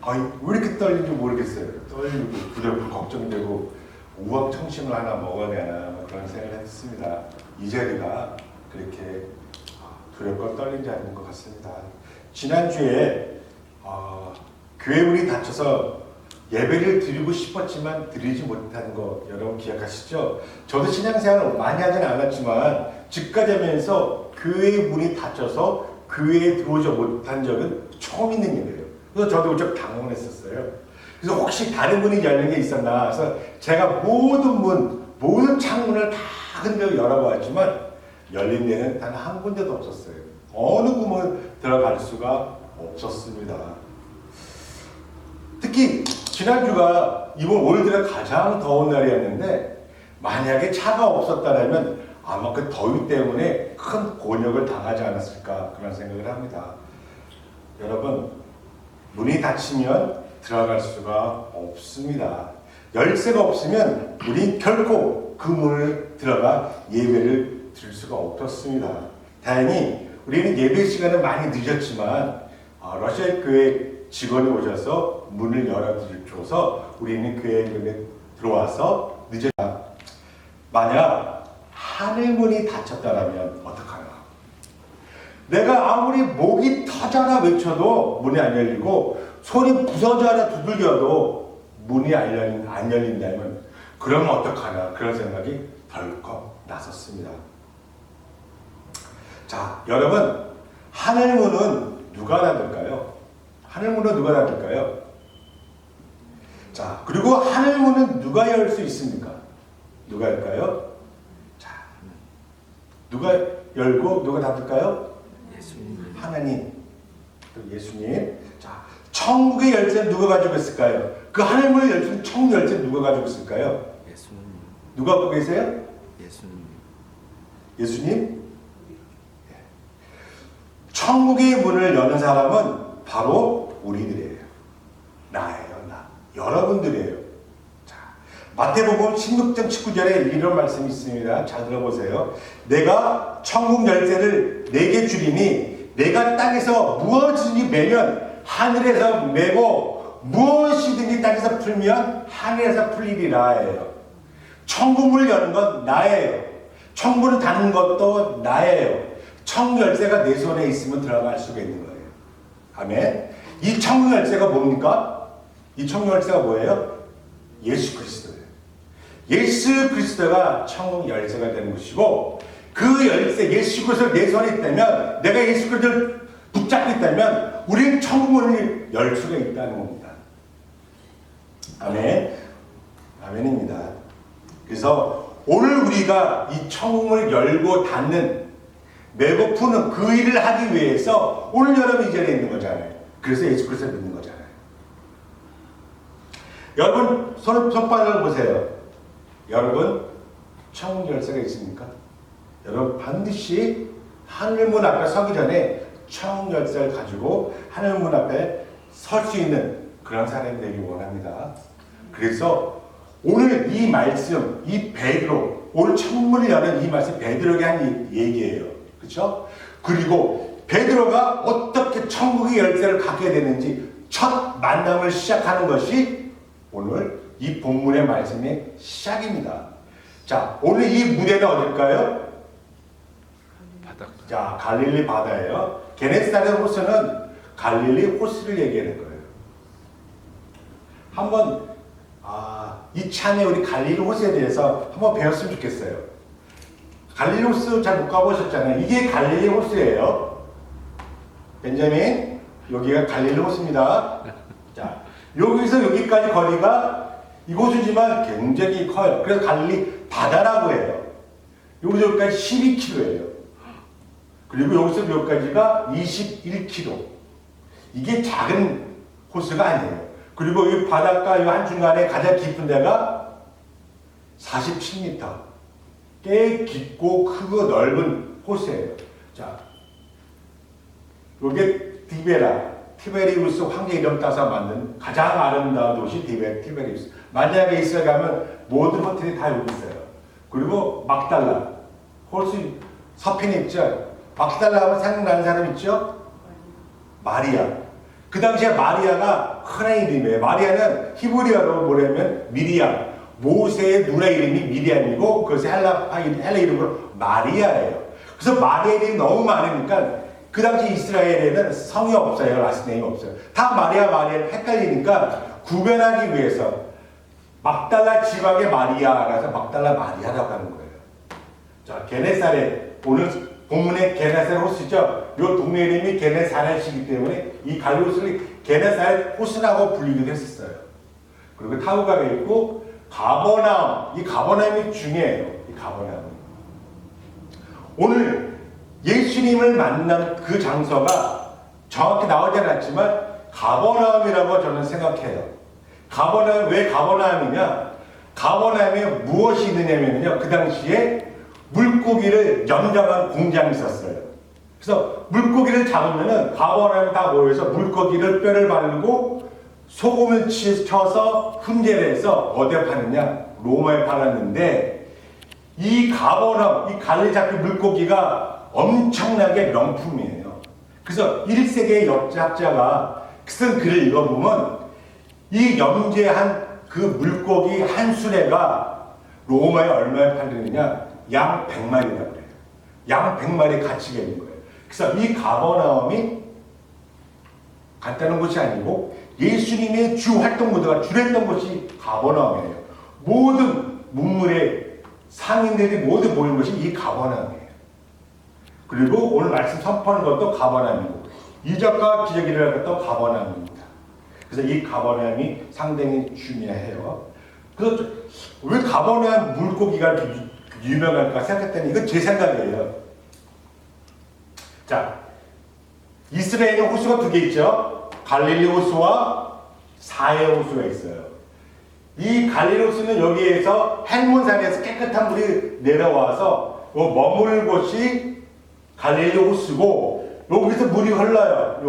아니, 왜 이렇게 떨리는지 모르겠어요. 떨리고 두렵고 걱정되고 우황청심을 하나 먹어야 되나 뭐 그런 생각을 했습니다. 이 자리가 그렇게 두렵고 떨린 자리인 것 같습니다. 지난주에 교회 문이 닫혀서 예배를 드리고 싶었지만 드리지 못한 거 여러분 기억하시죠? 저도 신앙생활을 많이 하지는 않았지만 집까지 하면서 교회 문이 닫혀서 교회에 들어오지 못한 적은 처음 있는 일이에요. 그래서 저도 좀 당황했었어요. 그래서 혹시 다른 문이 열린 게 있었나 해서 제가 모든 창문을 다 흔들어 열어보았지만 열린 데는 단 한 군데도 없었어요. 어느 구멍을 들어갈 수가 없었습니다. 특히 지난주가 이번 올 들어 가장 더운 날이었는데 만약에 차가 없었다면 아마 그 더위 때문에 큰 곤욕을 당하지 않았을까 그런 생각을 합니다. 여러분, 문이 닫히면 들어갈 수가 없습니다. 열쇠가 없으면 우리 결코 그 문을 들어가 예배를 드릴 수가 없었습니다. 다행히 우리는 예배 시간은 많이 늦었지만 러시아 교회 직원이 오셔서 문을 열어줘서 우리는 교회에 들어와서 늦었다. 만약 하늘문이 닫혔다면 어떡하나? 내가 아무리 목이 터져라 외쳐도 문이 안 열리고 손이 부서져라 두들겨도 문이 안 열린다면 그러면 어떡하나? 그런 생각이 덜컥 났었습니다. 자, 여러분, 하늘문은 누가 닫을까요? 하늘문은 누가 닫을까요? 자, 그리고 하늘문은 누가 열 수 있습니까? 누가 열까요? 자, 누가 열고 누가 닫을까요? 예수님. 하나님, 또 예수님. 자, 천국의 열쇠는 누가 가지고 있을까요? 그 하늘문을 열 수 있는 천국 열쇠는 누가 가지고 있을까요? 예수님. 누가 갖고 계세요? 예수님. 예수님? 천국의 문을 여는 사람은 바로 우리들이에요. 나예요, 나. 여러분들이에요. 자, 마태복음 16장 19절에 이런 말씀이 있습니다. 잘 들어보세요. 내가 천국 열쇠를 내게 주리니 내가 땅에서 무엇이든지 매면 하늘에서 매고 무엇이든지 땅에서 풀면 하늘에서 풀리리라 해요. 천국문을 여는 건 나예요. 천국을 닫는 것도 나예요. 천국 열쇠가 내 손에 있으면 들어갈 수가 있는 거예요. 아멘. 이 천국 열쇠가 뭡니까? 이 천국 열쇠가 뭐예요? 예수 그리스도예요. 예수 그리스도가 천국 열쇠가 되는 것이고 그 열쇠 예수 그리스도가 내 손에 있다면 내가 예수 그리스도를 붙잡고 있다면 우리는 천국 문을 열 수가 있다는 겁니다. 아멘. 아멘입니다. 그래서 오늘 우리가 이 천국 문을 열고 닫는 매고 푸는 그 일을 하기 위해서 오늘 여러분 이 자리에 있는 거잖아요. 그래서 예수 그리스도를 믿는 거잖아요. 여러분 손바닥을 보세요. 여러분 천국 열쇠가 있습니까? 여러분 반드시 하늘문 앞에 서기 전에 천국 열쇠를 가지고 하늘문 앞에 설 수 있는 그런 사람이 되기 원합니다. 그래서 오늘 이 말씀, 이 베드로, 오늘 천문을 여는 이 말씀 베드로에게 한 얘기예요. 그렇죠? 그리고 베드로가 어떻게 천국의 열쇠를 갖게 되는지 첫 만남을 시작하는 것이 오늘 이 본문의 말씀의 시작입니다. 자, 오늘 이 무대는 어딜까요? 바다. 자, 갈릴리 바다예요. 게네사렛 호수는 갈릴리 호수를 얘기하는 거예요. 한번 이 차례 우리 갈릴리 호수에 대해서 한번 배웠으면 좋겠어요. 갈릴리 호수 잘 못 가보셨잖아요. 이게 갈릴리 호수예요. 벤자민, 여기가 갈릴리 호수입니다. 자, 여기서 여기까지 거리가 이 호수지만 굉장히 커요. 그래서 갈릴리 바다라고 해요. 여기서 여기까지 12km예요. 그리고 여기서 여기까지가 21km. 이게 작은 호수가 아니에요. 그리고 이 바닷가 이 한중간에 가장 깊은 데가 47m. 꽤 깊고 크고 넓은 호수예요. 자, 이게 티베리우스 황제 이름 따서 만든 가장 아름다운 도시 티베리우스. 만약에 이스라엘 가면 모든 호텔이 다 여기 있어요. 그리고 막달라, 호수 서편에 있죠. 막달라 하면 생각나는 사람 있죠? 마리아. 그 당시에 마리아가 흔한 이름이에요. 마리아는 히브리어로 뭐냐면 미리암, 모세의 누나 이름이 미리암이고 그것이 헬라 이름으로 마리아예요. 그래서 마리아 이름이 너무 많으니까 그 당시 이스라엘에는 성이 없어요. 라스네임이 없어요. 다 마리아를 헷갈리니까 구별하기 위해서 막달라 지방의 마리아라서 막달라 마리아라고 하는 거예요. 자, 게네사렛, 오늘 본문의 게네사렛 호수죠. 이 동네 이름이 게네사렛이기 때문에 이 갈릴리 호수를 게네사렛 호수라고 불리기도 했었어요. 그리고 타우가가 있고 가버나움, 이 가버나움이 중요해요. 이 가버나움. 오늘 예수님을 만난 그 장소가 정확히 나오지 않았지만 가버나움이라고 저는 생각해요. 가버나움, 왜 가버나움이냐? 가버나움에 무엇이 있느냐면요. 그 당시에 물고기를 염장한 공장이 있었어요. 그래서 물고기를 잡으면은 가버나움에 다 모여서 물고기를 뼈를 바르고 소금을 쳐서 훈제를 해서 어디에 파느냐? 로마에 팔았는데 이 가버나움, 이 갈릴리 잡힌 물고기가 엄청나게 명품이에요. 그래서 1세기의 역사학자가 쓴 글을 읽어보면 이 염제한 그 물고기 한 수레가 로마에 얼마에 팔리느냐? 양 100마리라고 그래요. 양 100마리 가치가 있는 거예요. 그래서 이 가버나움이 간단한 곳이 아니고 예수님의 주 활동 무대가 주했던 곳이 가버나움이에요. 모든 문물의 상인들이 모두 모인 것이 이 가버나움이에요. 그리고 오늘 말씀 선포하는 것도 가버나움이고 이적과 기적이 일어난 것도 가버나움입니다. 그래서 이 가버나움이 상당히 중요해요. 그래서 왜 가버나움 물고기가 이렇게 유명할까 생각했더니 이건 제 생각이에요. 자, 이스라엘에 호수가 두 개 있죠. 갈릴리 호수와 사해 호수가 있어요. 이 갈릴리 호수는 여기에서 헬몬산에서 깨끗한 물이 내려와서 머무를 곳이 갈릴리 호수고 여기서 물이 흘러요.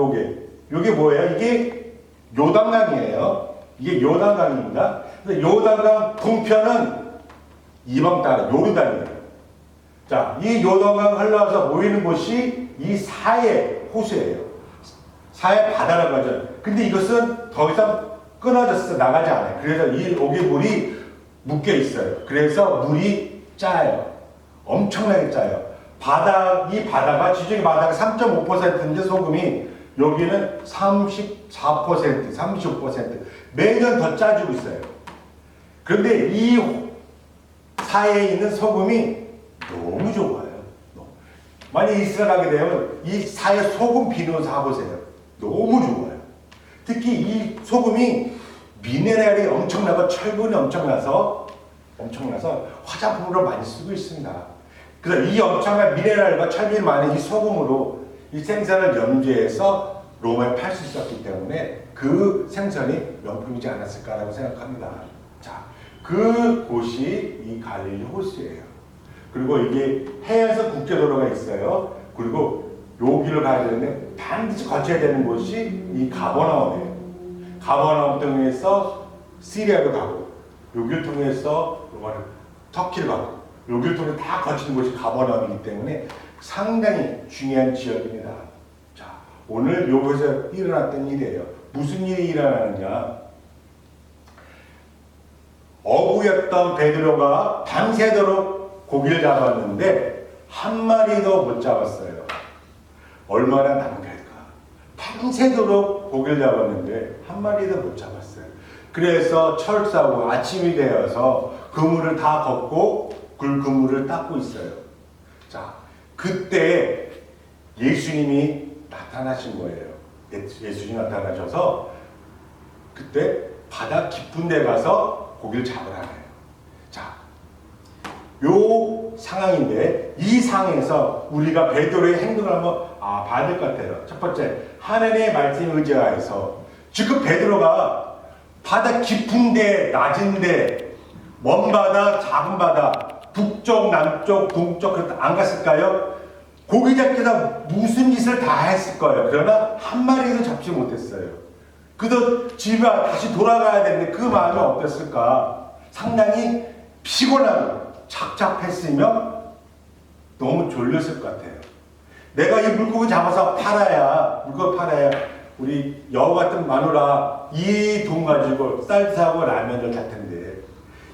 요게 뭐예요? 이게 요단강이에요. 이게 요단강입니다. 그래서 요단강 동편은 이방 따라 요르단이에요. 자, 이 요단강 흘러서 모이는 곳이 이 사해 호수예요. 사해 바다라고 하죠. 근데 이것은 더 이상 끊어졌어 나가지 않아요. 그래서 여기 물이 묶여 있어요. 그래서 물이 짜요. 엄청나게 짜요. 이 바다가 지중해 바다가 3.5%인데 소금이 여기는 34%, 35% 매년 더 짜지고 있어요. 그런데 이 사해에 있는 소금이 너무 좋아요. 만약 이스라엘 가게 되면 이 사해 소금 비누 사보세요. 너무 좋아요. 특히 이 소금이 미네랄이 엄청나고 철분이 엄청나서 화장품으로 많이 쓰고 있습니다. 그래서 이 엄청난 미네랄과 철분이 많은 이 소금으로 이 생선을 염주해서 로마에 팔 수 있었기 때문에 그 생선이 명품이지 않았을까라고 생각합니다. 자, 그 곳이 이 갈릴리 호수예요. 그리고 이게 해안선 국제도로가 있어요. 그리고 여기를 가야 되는데 반드시 거쳐야 되는 곳이 이 가버나움이에요. 가버나움 통해서 시리아로 가고 여기를 통해서 터키를 가고 여기를 통해 다 거치는 곳이 가버나움이기 때문에 상당히 중요한 지역입니다. 자, 오늘 여기서 일어났던 일이에요. 무슨 일이 일어나느냐? 어부였던 베드로가 밤새도록 고기를 잡았는데 한 마리도 못 잡았어요. 얼마나 낭비할까? 밤새도록 고기를 잡았는데 한 마리도 못 잡았어요. 그래서 철사고 아침이 되어서 그물을 다 걷고 그물을 닦고 있어요. 자, 그때 예수님이 나타나신 거예요. 예수님이 나타나셔서 그때 바다 깊은 데 가서 고기를 잡으라는 거예요. 자, 요 상황인데 이 상황에서 우리가 베드로의 행동을 한번 봐야 될 것 같아요. 첫 번째, 하나님의 말씀에 의지하여서 지금 베드로가 바다 깊은데 낮은데 먼 바다 작은 바다 북쪽 남쪽 동쪽 안 갔을까요? 고기 잡기다 무슨 짓을 다 했을 거예요. 그러나 한 마리도 잡지 못했어요. 그도 집에 다시 돌아가야 되는데 그 마음이 어땠을까? 상당히 피곤하고 착잡했으며 너무 졸렸을 것 같아요. 내가 이 물고기 잡아서 물고기 팔아야 우리 여우 같은 마누라 이 돈 가지고 쌀 사고 라면을 살 텐데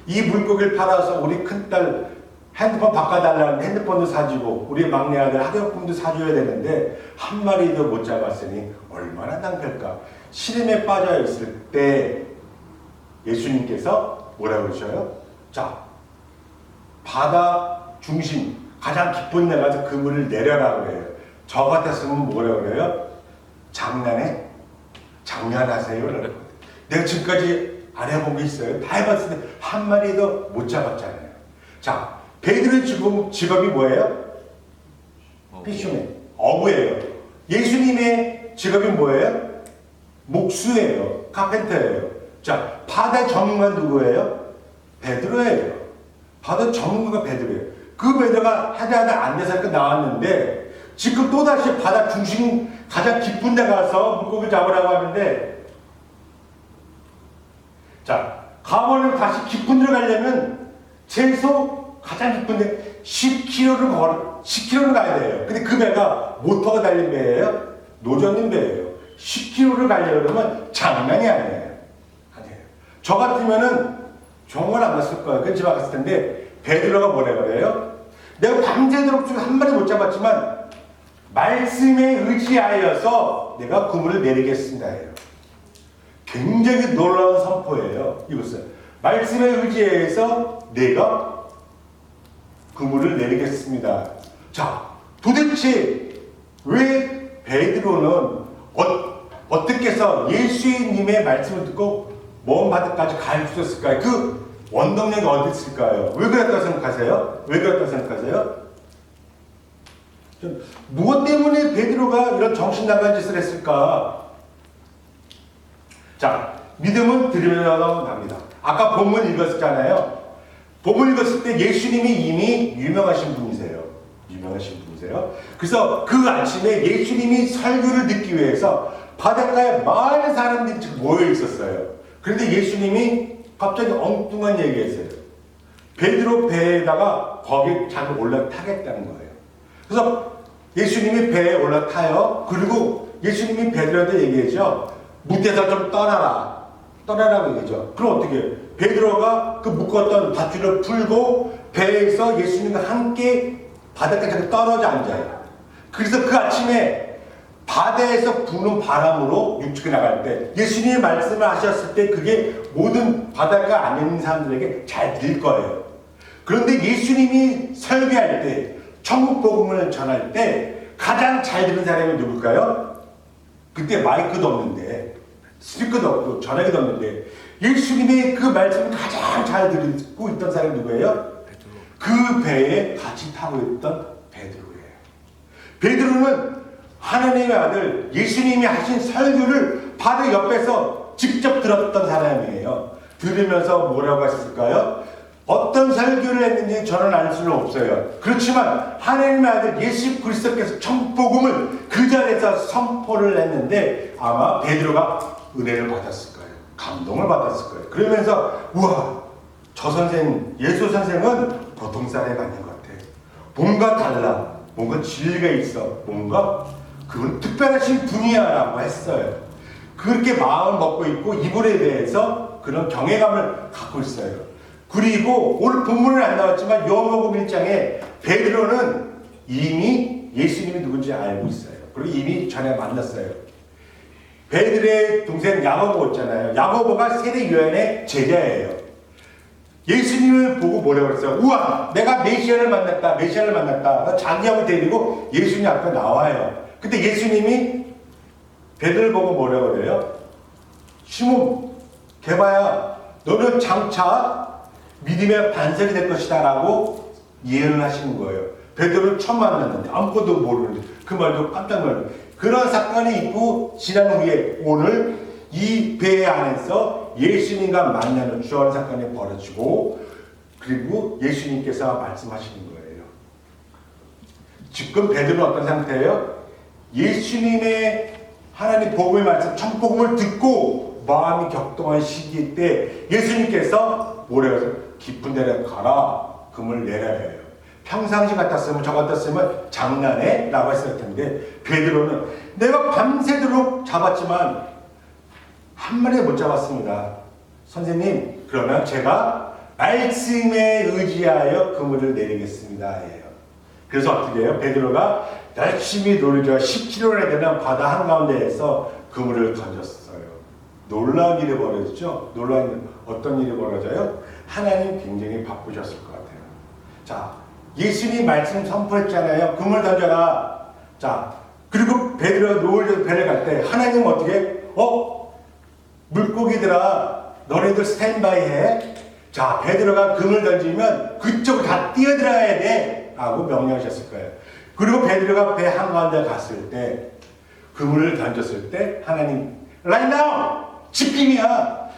이 물고기를 팔아서 우리 큰딸 핸드폰 바꿔달라는 핸드폰도 사주고 우리 막내 아들 학용품도 사줘야 되는데 한 마리도 못 잡았으니 얼마나 낭패일까. 시름에 빠져 있을 때 예수님께서 뭐라고 그러셔요? 자, 바다 중심 가장 깊은 데 가서 그물을 내려라 그래요. 저 같았으면 뭐라고 그래요? 장난하세요. 내가 지금까지 안 해본 게 있어요. 다 해봤을 때 한 마리도 못 잡았잖아요. 자, 베드로의 직업이 뭐예요? 피셔맨, 어부예요. 예수님의 직업이 뭐예요? 목수예요. 카펜터예요. 자, 바다 전문가 누구예요? 베드로예요. 바다 전문가가 베드로예요. 그 베드로가 하다하다 안 돼서 나왔는데 지금 또다시 바다 중심 가장 깊은 데 가서 물고기 잡으라고 하는데, 자, 가버는 다시 깊은 데로 가려면 최소 가장 깊은 데 10km를 가야 돼요. 근데 그 배가 모터가 달린 배예요? 노젓는 배예요. 10km를 가려고 그러면 장난이 아니에요. 저 같으면은 정말 안 갔을 거예요. 근처 갔을 텐데 베드로가 뭐라 그래요? 내가 밤새도록 한 마리 못 잡았지만 말씀에 의지하여서 내가 그물을 내리겠습니다 해요. 굉장히 놀라운 선포예요. 이것은 말씀에 의지해서 내가 그물을 내리겠습니다. 자, 도대체 왜 베드로는 어떻게 해서 예수님의 말씀을 듣고 먼 바다까지 갈 수 있을까요? 그 원동력이 어디 있을까요? 왜 그랬다고 생각하세요? 왜 그랬다고 생각하세요? 무엇 때문에 베드로가 이런 정신나간 짓을 했을까? 자, 믿음은 들으면서 납니다. 아까 본문 읽었잖아요. 본문 읽었을 때 예수님이 이미 유명하신 분이세요. 그래서 그 아침에 예수님이 설교를 듣기 위해서 바닷가에 많은 사람들이 모여 있었어요. 그런데 예수님이 갑자기 엉뚱한 얘기했어요. 베드로 배에다가 거기 자기 올라타겠다는 거예요. 그래서 예수님이 배에 올라타요. 그리고 예수님이 베드로한테 얘기했죠. 무대에서 좀 떠나라고 얘기죠. 그럼 어떻게 해요? 베드로가 그 묶었던 밧줄을 풀고 배에서 예수님과 함께 바닷가에 떨어져 앉아요. 그래서 그 아침에 바다에서 부는 바람으로 육축에 나갈 때 예수님이 말씀을 하셨을 때 그게 모든 바닷가 안에 있는 사람들에게 잘 들릴 거예요. 그런데 예수님이 설교할 때 천국 복음을 전할 때 가장 잘 듣는 사람이 누굴까요? 그때 마이크도 없는데 스피커도 없고 전화기도 없는데 예수님의 그 말씀을 가장 잘 듣고 있던 사람이 누구예요? 그 배에 같이 타고 있던 베드로예요. 베드로는 하나님의 아들 예수님이 하신 설교를 바로 옆에서 직접 들었던 사람이에요. 들으면서 뭐라고 했을까요? 어떤 설교를 했는지 저는 알 수는 없어요. 그렇지만 하나님의 아들 예수 그리스도께서 천복음을 그 자리에서 선포를 했는데 아마 베드로가 은혜를 받았을 거예요. 감동을 받았을 거예요. 그러면서 우와, 저 선생, 예수 선생은 보통 사람이 아닌 것 같아. 뭔가 달라. 뭔가 진리가 있어. 뭔가 그건 특별하신 분이야라고 했어요. 그렇게 마음을 먹고 있고 이분에 대해서 그런 경외감을 갖고 있어요. 그리고 오늘 본문은 안 나왔지만 요한복음 1장에 베드로는 이미 예수님이 누군지 알고 있어요. 그리고 이미 전에 만났어요. 베드로의 동생 야고보 있잖아요. 야고보가 세례 요한의 제자예요. 예수님을 보고 뭐라고 그랬어요? 우와, 내가 메시아를 만났다. 자기하고 데리고 예수님 앞에 나와요. 근데 예수님이 베드로를 보고 뭐라고 그래요? 시몬, 개바야, 너는 장차 믿음의 반석이 될 것이다 라고 예언을 하시는 거예요. 베드로를 처음 만났는데 아무것도 모르는데 그 말도 깜짝 놀랐어요. 그런 사건이 있고 지난 후에 오늘 이 배 안에서 예수님과 만나는 주한 사건이 벌어지고 그리고 예수님께서 말씀하시는 거예요. 지금 베드로는 어떤 상태예요? 예수님의 하나님 복음의 말씀, 천복음을 듣고 마음이 격동한 시기 때 예수님께서 뭐라고 해서 깊은 데로 가라, 그물 내라 해요. 평상시 같았으면 저 같았으면 장난해? 라고 했을 텐데 베드로는 내가 밤새도록 잡았지만 한 마리 못 잡았습니다. 선생님, 그러면 제가 말씀에 의지하여 그물을 내리겠습니다. 예요. 그래서 어떻게 해요? 베드로가 열심히 놀죠. 10km나 되는 바다 한가운데에서 그물을 던졌어요. 놀라운 일이 벌어지죠? 놀라운 일, 어떤 일이 벌어져요? 하나님 굉장히 바쁘셨을 것 같아요. 자, 예수님이 말씀 선포했잖아요. 그물 던져라. 자, 그리고 베드로가 노을에서 배를 갈 때 하나님 어떻게? 물고기들아, 너네들 스탠바이 해. 자, 베드로가 그물 던지면 그쪽으로 다 뛰어들어야 돼. 라고 명령하셨을 거예요. 그리고 베드로가 배 한가운데 갔을 때, 그물을 던졌을 때 하나님, right now! 집중이야.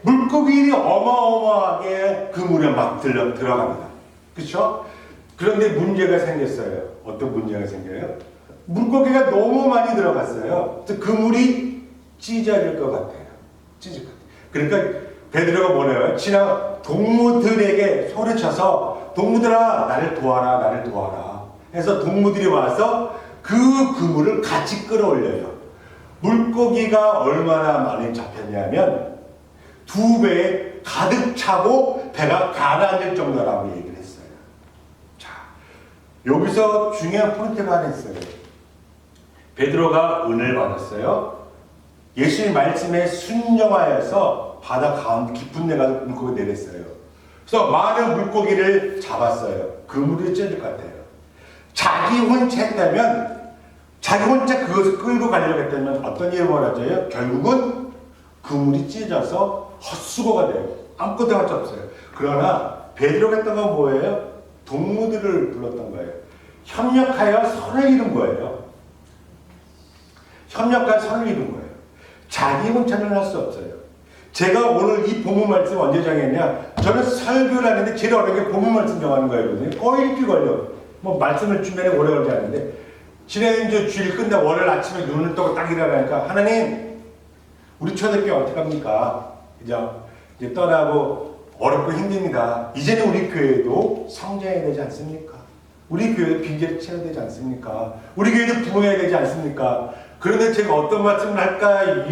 물고기들이 어마어마하게 그물에 막 들어갑니다. 그렇죠? 그런데 문제가 생겼어요. 어떤 문제가 생겨요? 물고기가 너무 많이 들어갔어요. 그물이 찢어질 것 같아요. 찢어질 것 같아요. 그러니까 베드로가 뭐래요? 지나 동무들에게 소리쳐서 동무들아 나를 도와라, 나를 도와라. 해서 동무들이 와서 그 그물을 같이 끌어올려요. 물고기가 얼마나 많이 잡혔냐면 2배에 가득 차고 배가 가라앉을 정도라고 얘기를 했어요. 자, 여기서 중요한 포인트가 하나 있어요. 베드로가 은혜를 받았어요. 예수님 말씀에 순종하여서 바다 가운데 깊은 데 가서 물고기 내렸어요. 그래서 많은 물고기를 잡았어요. 그물이 찢어질 것 같아요. 자기 혼자 했다면, 자기 혼자 그것을 끌고 가려고 했다면 어떤 일이 벌어져요? 결국은 그물이 찢어져서 헛수고가 돼요. 아무것도 할 수 없어요. 그러나 베드로가 했던 건 뭐예요? 동무들을 불렀던 거예요. 협력하여 선을 이룬 거예요. 협력하여 선을 이룬 거예요. 자기 혼자는 할 수 없어요. 제가 오늘 이 본문 말씀 언제 정했냐? 저는 설교를 하는데 제일 어려운 게 본문 말씀 정하는 거예요. 거의 일주일 걸려. 뭐 말씀을 주면에 오래 걸리지 않는데 지난주 주일 끝나고 월요일 아침에 눈을 뜨고 딱 일어나니까 하나님, 우리 초대교회 어떡합니까? 이제 떠나고 어렵고 힘듭니다. 이제는 우리 교회도 성장해야 되지 않습니까? 우리 교회도 빈자리 채워야 되지 않습니까? 우리 교회도 부흥해야 되지 않습니까? 그런데 제가 어떤 말씀을 할까요?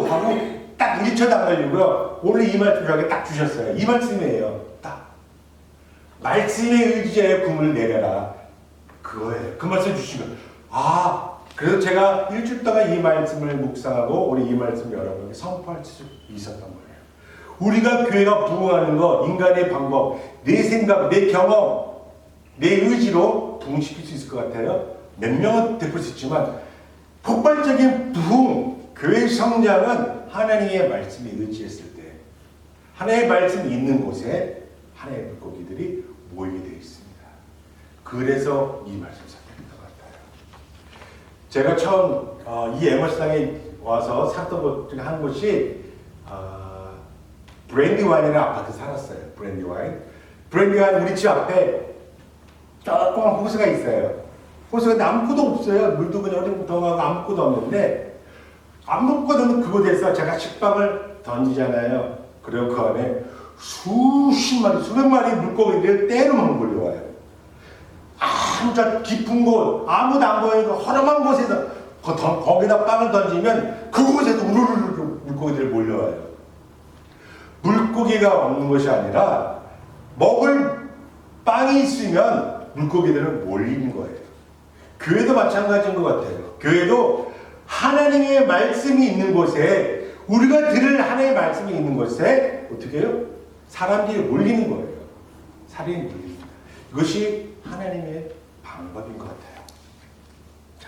하고 딱 1초도 안 걸리고요. 오늘 이 말씀 저에게 딱 주셨어요. 이 말씀이에요. 딱. 말씀에 의지하여 그물을 내려라. 그거예요. 그 말씀 주시면. 그래서 제가 일주일 동안 이 말씀을 묵상하고 우리 이 말씀 여러분에게 선포할 수 있었던 거예요. 우리가 교회가 부흥하는 거, 인간의 방법, 내 생각, 내 경험, 내 의지로 부흥시킬 수 있을 것 같아요. 몇 명은 베풀 수 있지만 폭발적인 부흥, 교회 성장은 하나님의 말씀에 의지했을 때 하나님의 말씀이 있는 곳에 하나님의 물고기들이 모이게 되어 있습니다. 그래서 이 말씀 선택한 것 같아요. 제가 처음 이 에머스당에 와서 샀던 것 중에 한 곳이 브랜디와인이라는 아파트 살았어요. 브랜디와인 우리 집 앞에 조그만 호수가 있어요. 호수가 아무것도 없어요. 물도 그냥 어리부동하고 아무것도 없는데 아무것도 없는 그곳에서 제가 식빵을 던지잖아요. 그리고 그 안에 수십 마리, 수백 마리 물고기들이 때로만 몰려와요. 아주 깊은 곳, 아무도 안 보이고 허름한 곳에서 거기다 빵을 던지면 그곳에서 우르르르 물고기들이 몰려와요. 물고기가 없는 것이 아니라 먹을 빵이 있으면 물고기들은 몰리는 거예요. 교회도 마찬가지인 것 같아요. 교회도 하나님의 말씀이 있는 곳에, 우리가 들을 하나님의 말씀이 있는 곳에 어떻게 해요? 사람들이 몰리는 거예요. 사람이 몰립니다. 이것이 하나님의 방법인 것 같아요. 자,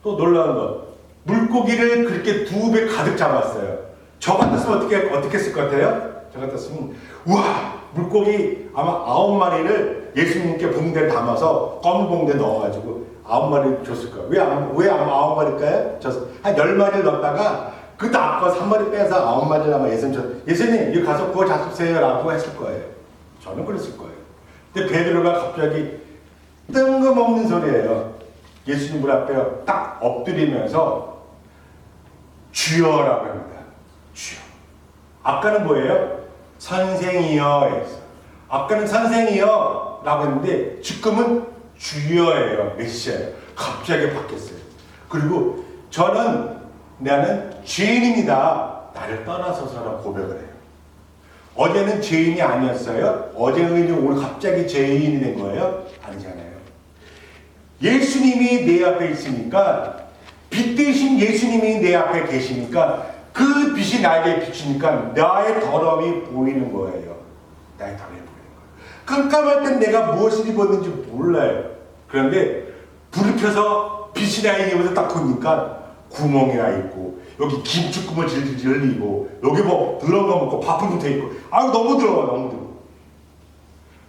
또 놀라운 것, 물고기를 그렇게 2배 가득 잡았어요. 저 같았으면 어떻게 했을 것 같아요? 저 같았으면 우와, 물고기 아마 9마리를 예수님께 봉대에 담아서 검은 봉대에 넣어가지고 9마리 줬을 거예요. 왜 9마리일까요? 한 10마리를 넣었다가 그것도 아까워서 1마리 빼서 9마리를 아마 예수님 여기 가서 구워 잡수세요 라고 했을 거예요. 저는 그랬을 거예요. 근데 베드로가 갑자기 뜬금없는 소리예요. 예수님 문 앞에 딱 엎드리면서 주여라고 합니다. 주여. 아까는 뭐예요? 선생이여 했어. 아까는 선생이요 라고 했는데 지금은 주여예요. 메시아예요. 갑자기 바뀌었어요. 그리고 나는 죄인입니다. 나를 떠나서서라고 고백을 해요. 어제는 죄인이 아니었어요. 어제 의인이 오늘 갑자기 죄인이 된 거예요? 아니잖아요. 예수님이 내 앞에 있으니까, 빛 대신 예수님이 내 앞에 계시니까 그 빛이 나에게 비추니까 나의 더러움이 보이는 거예요. 나의 더러움이 보이는 거예요. 깜깜할 땐 내가 무엇을 입었는지 몰라요. 그런데 불을 켜서 빛이 나에게 입어서 딱 보니까 구멍이 나 있고, 여기 김치국물 질질 흘리고, 여기 뭐 더러운 거 먹고 밥풀 붙어 있고, 아유 너무 더러워, 너무 더러워.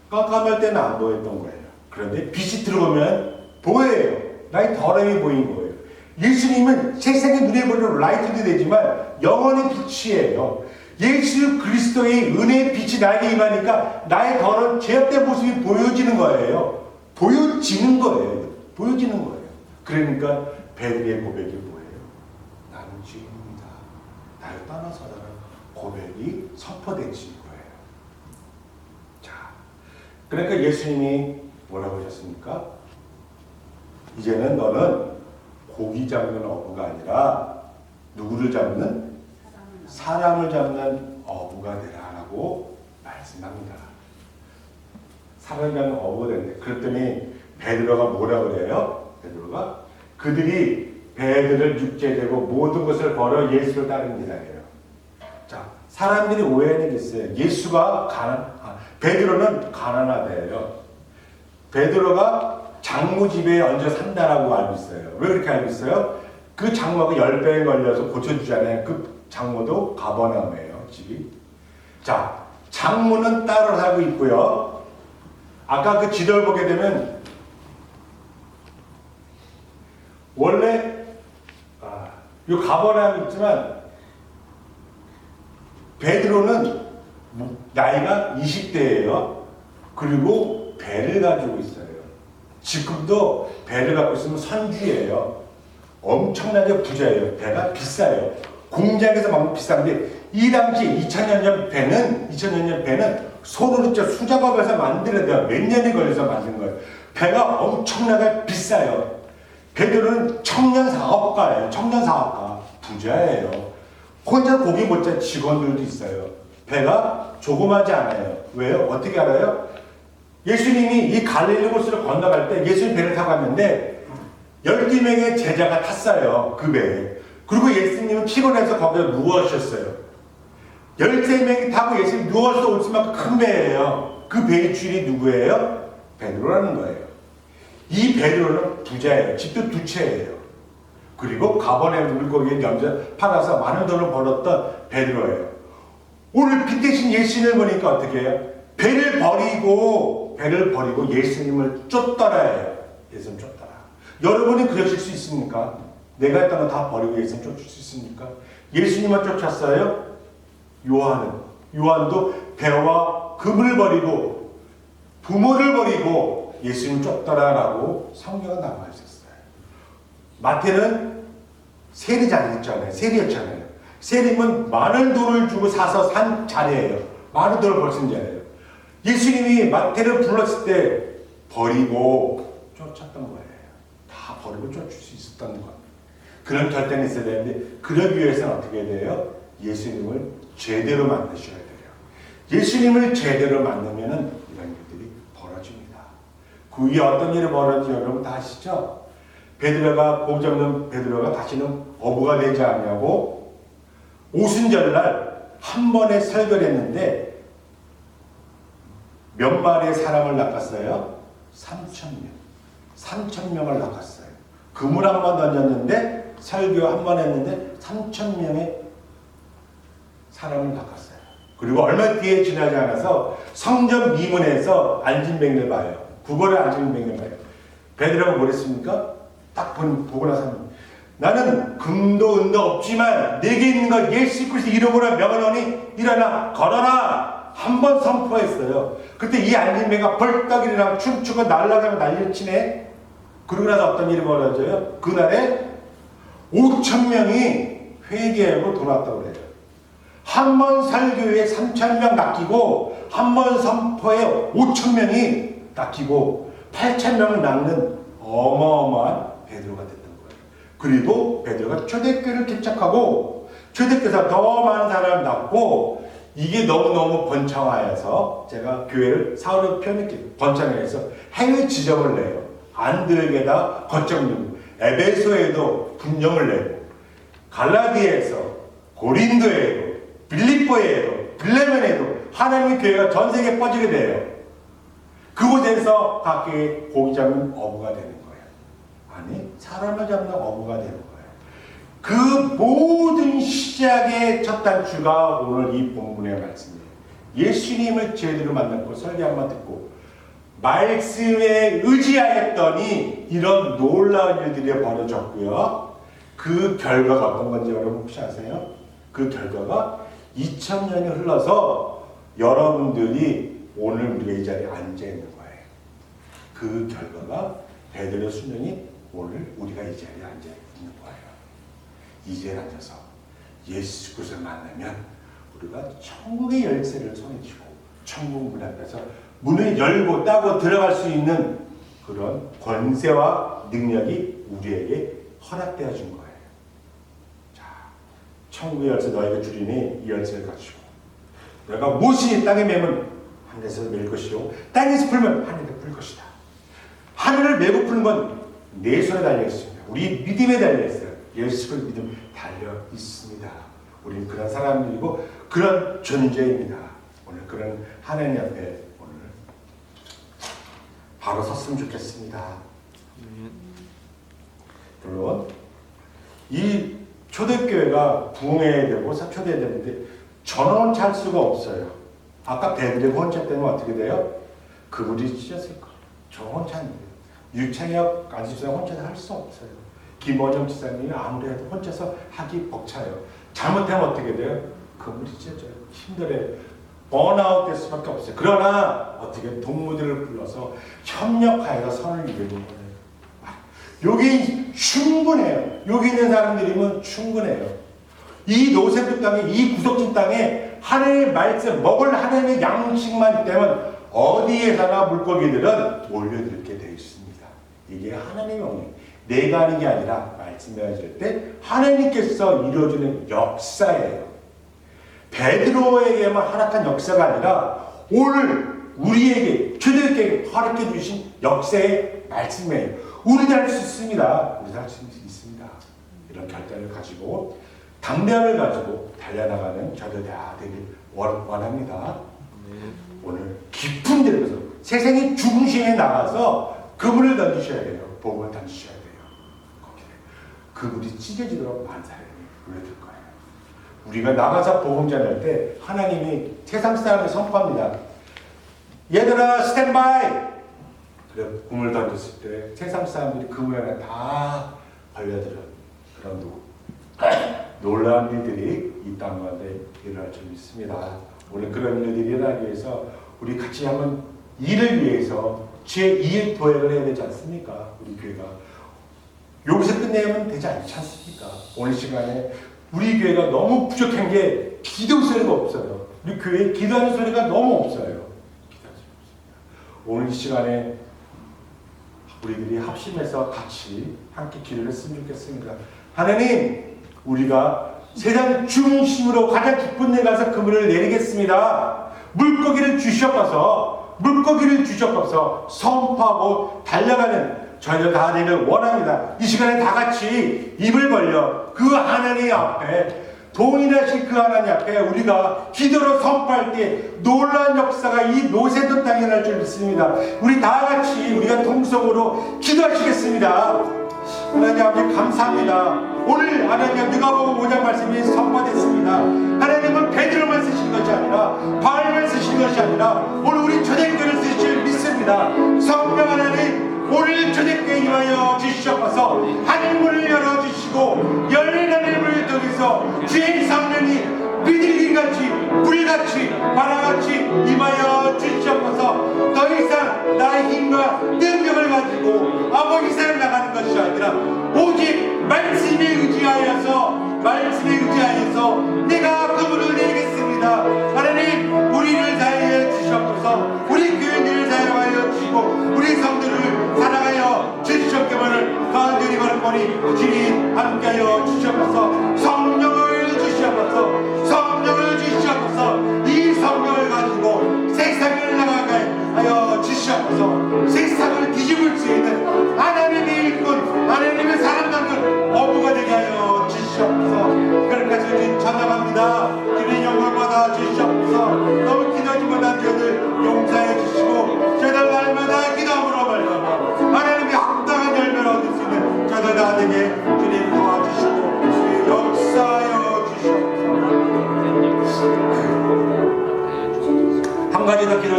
깜깜할 때는 안 보였던 거예요. 그런데 빛이 들어오면 보여요. 나의 더러움이 보이는 거예요. 예수님은 세상의 눈에 보이는 라이트도 되지만 영원의 빛이에요. 예수 그리스도의 은혜의 빛이 나에게 임하니까 나의 더러운 죄악된 모습이 보여지는 거예요. 보여지는 거예요. 보여지는 거예요. 그러니까 베드로의 고백이 뭐예요? 나는 죄인입니다. 나를 떠나서라는 고백이 선포되지 거예요. 자, 그러니까 예수님이 뭐라고 하셨습니까? 이제는 너는 고기 잡는 어부가 아니라 누구를 잡는? 사람을 잡는 어부가 되라라고 말씀합니다. 사람을 잡는 어부가 된대. 그랬더니 베드로가 뭐라 그래요? 베드로가 그들이 배들을 육제되고 모든 것을 걸어 예수를 따릅니다. 자, 사람들이 오해하는 게 있어요. 베드로는 가난하대요. 베드로가 장모 집에 얹어 산다라고 알고 있어요. 왜 그렇게 알고 있어요? 그 장모가 열병에 걸려서 고쳐주잖아요. 그 장모도 가버나움이에요, 집이. 자, 장모는 따로 살고 있고요. 아까 그 지도를 보게 되면 원래 이 가버나움이 있지만 베드로는 나이가 20대예요. 그리고 배를 가지고 있어요. 지금도 배를 갖고 있으면 선주예요. 엄청나게 부자예요. 배가 비싸요. 공장에서 만든 비싼데 이 당시 2000년 전 배는 손으로 수작업해서 만들어야 몇 년이 걸려서 만든 거예요. 배가 엄청나게 비싸요. 베드로는 청년 사업가예요. 청년 사업가. 부자예요. 혼자 고기 못 잡는 직원들도 있어요. 배가 조그마지 않아요. 왜요? 어떻게 알아요? 예수님이 이 갈릴리 호수를 건너갈 때 예수님 배를 타고 갔는데 12명의 제자가 탔어요. 그 배에. 그리고 예수님은 피곤해서 거기에 누워주셨어요. 13명이 타고 예수님이 누워서 올 수만큼 큰 배예요. 그 배의 주인이 누구예요? 베드로라는 거예요. 이 베드로는 부자예요. 집도 두 채예요. 그리고 가버나움 물고기에 염소 팔아서 많은 돈을 벌었던 베드로예요. 오늘 빛 대신 예수님을 보니까 어떻게 해요? 배를 버리고 예수님을 쫓더라예요. 예수님 쫓더라. 여러분이 그러실 수 있습니까? 내가 했던 거 다 버리고 예수님 쫓을 수 있습니까? 예수님만 쫓았어요? 요한도 배와 금을 버리고 부모를 버리고 예수님 쫓더라라고 성경에 나와 있었어요. 마태는 세리였잖아요. 세리면 많은 돈을 주고 사서 산 자리예요. 많은 돈을 벌 수 있는 자리예요. 예수님이 마태를 불렀을 때 버리고 쫓았던 거예요. 다 버리고 쫓을 수 있었던 겁니다. 그런 결단이 있어야 되는데 그러기 위해서는 어떻게 돼요? 예수님을 제대로 만드셔야 돼요. 예수님을 제대로 만들면 이런 일들이 벌어집니다. 그 위에 어떤 일이 벌어지지 여러분 다 아시죠? 고기 잡는 베드로가 다시는 어부가 되지 않냐고 오순절날 한 번에 설교를 했는데 몇 마리의 사람을 낚았어요? 3,000명을 낚았어요. 그물 한 번 던졌는데 설교 한 번 했는데 3,000명의 사람을 낚았어요. 그리고 얼마 뒤에 지나지 않아서 성전 미문에서 안진뱅이를 봐요. 국어를 안진뱅이를 봐요. 베드로가 뭐랬습니까? 딱 보고 나서 나는 금도 은도 없지만 내게 있는 것 예수 그리스도 이름으로 명하노니 일어나 걸어라 한 번 선포했어요. 그때 이 안진뱅이가 벌떡 일어나고 춤추고 날아가며 난리를 치네. 그러고 나서 어떤 일이 벌어져요? 그날에 5,000명이 회개하고 돌아왔다고 그래요. 한 번 설교에 3,000명 낚이고 한 번 선포에 5,000명이 낚이고 8,000명을 낚는 어마어마한 베드로가 됐던 거예요. 그리고 베드로가 초대교회를 개척하고 초대교회에서 더 많은 사람을 낳고 이게 너무너무 번창하여서 제가 교회를 사울의 편입기 번창해서 해외 지점을 내요. 안드레게다 거점 누구 에베소에도 분점을 내고 갈라디아에서 고린도에도 빌립보에도 빌레몬에도 하나님의 교회가 전 세계에 퍼지게 돼요. 그곳에서 각계의 고기 잡는 어부가 되는 거예요. 아니 사람을 잡는 어부가 되는 거예요. 그 모든 시작의 첫 단추가 오늘 이 본문의 말씀이에요. 예수님을 제대로 만났고 설교 한번 듣고 말씀에 의지하였더니 이런 놀라운 일들이 벌어졌고요. 그 결과가 어떤 건지 여러분 혹시 아세요? 그 결과가 2000년이 흘러서 여러분들이 오늘 우리가 이 자리에 앉아 있는 거예요. 그 결과가 베드로의 순종이 오늘 우리가 이 자리에 앉아 있는 거예요. 이 자리에 앉아서 예수 그리스도를 만나면 우리가 천국의 열쇠를 손에 쥐고 천국 문 앞에서 문을 열고 따고 들어갈 수 있는 그런 권세와 능력이 우리에게 허락되어진 거예요. 자, 천국의 열쇠 너에게 주리니 이 열쇠를 가지고 내가 무엇이 땅에 매면 하늘에서 맬 것이요 땅에서 풀면 하늘에 풀 것이다. 하늘을 메고 푸는 건 내 손에 달려 있습니다. 우리 믿음에 달려 있어요. 예수 그리스도 믿음 달려 있습니다. 우리는 그런 사람들이고 그런 존재입니다. 오늘 그런 하나님 앞에 오늘 바로 섰으면 좋겠습니다. 물론 이 초대교회가 부흥해야 되고 초대해야 되는데 전원 찰 수가 없어요. 아까 베드레 혼자 때문에 어떻게 돼요? 그분이 찢었을 거예요. 전원 찬 유창혁 안수사 혼자 할 수 없어요. 김원영 지사님이 아무래도 혼자서 하기 벅차요. 잘못하면 어떻게 돼요? 그분이 찢어져요. 힘들어요. 번아웃 될 수밖에 없어요. 그러나 어떻게 동무들을 불러서 협력하여서 선을 이루는 거예요. 여기 충분해요. 여기 있는 사람들이면 충분해요. 이 노세부 땅에 이 구속진 땅에 하나님의 말씀 먹을 하나님의 양식만 있다면 어디에서나 물고기들은 몰려들게 되어 있습니다. 이게 하나님의 영역. 내가 하는 게 아니라 말씀해질 때 하나님께서 이루어지는 역사예요. 베드로에게만 허락한 역사가 아니라 오늘 우리에게 초대교회에 허락해 주신 역사의 말씀이에요. 우리도 할 수 있습니다. 우리도 할 수 있습니다. 이런 결단을 가지고 담대함을 가지고 달려나가는 저도 다 되길 원합니다. 오늘 깊은 데에서 세상의 중심에 나가서 그분을 던지셔야 돼요. 복음을 던지셔야 돼요. 그분이 찢어지도록 많은 사람이 보여줄 거예요. 우리가 나가서 복음 전할 때 하나님이 세상 사람을 선포합니다. 얘들아 스탠바이! 그래 공을 던졌을 때 세상 사람들이 그 모양에 다 걸려들은 그런 놀라운 일들이 이 땅 가운데 일어날 줄 믿습니다. 오늘 그런 일들이 일어나기 위해서 우리 같이 한번 일을 위해서 제2의 도약을 해야 되지 않습니까? 우리 교회가 여기서 끝내면 되지 않지 않습니까? 오늘 시간에 우리 교회가 너무 부족한 게 기도 소리가 없어요. 우리 교회에 기도하는 소리가 너무 없어요. 오늘 이 시간에 우리들이 합심해서 같이 함께 기도를 했으면 좋겠습니다. 하나님, 우리가 세상 중심으로 가장 깊은 데 가서 그물을 내리겠습니다. 물고기를 주셔서 선포하고 달려가는 저희들 다 되기를 원합니다. 이 시간에 다 같이 입을 벌려 그 하나님 앞에 동일하신 그 하나님 앞에 우리가 기도로 선포할 때 놀라운 역사가 이 노세도 땅에 날 줄 믿습니다. 우리 다 같이 우리가 통성으로 기도하시겠습니다. 하나님 아버지 감사합니다. 오늘 하나님 누가복음 5장 말씀이 선포됐습니다. 하나님은 베드로만 쓰신 것이 아니라 바울만 쓰신 것이 아니라 오늘 우리 초대교회를 쓰실 믿습니다. 성령 하나님 오늘 초대교회에 임하여 주시옵소서. 하늘문을 열어주시고 열린 하늘문을 통해서 주의 성령이 비둘기같이 불같이 바람같이 임하여 주시옵소서. 더 이상 나의 힘과 능력을 가지고 아버지 세상 나가는 것이 아니라 오직 말씀에 의지하여서 내가 그분을 내리겠습니다.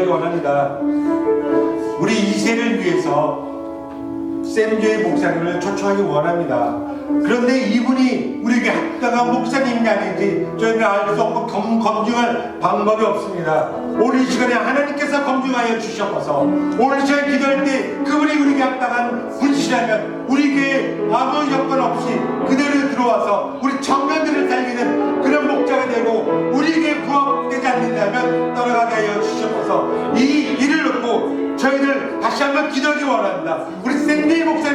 원합니다. 우리 2세를 위해서 샘교회 목사님을 초청하기 원합니다. 그런데 이분이 우리에게 합당한 목사님이 아닌지 저희는 알 수 없고 검증할 방법이 없습니다. 오늘 이 시간에 하나님께서 검증하여 주셔서 오늘 시간에 기도할 때 그분이 우리에게 합당한 분이시라면 우리 교회에 아무 여건 없이 그대로 들어와서 우리 청년들을 살리는 그런 목자가 되고 우리에게 부합되지 않는다면 떠나가게 하여 주셔서 이 일을 놓고 저희들 다시 한번 기도하기 원합니다. 우리 샘교회 목사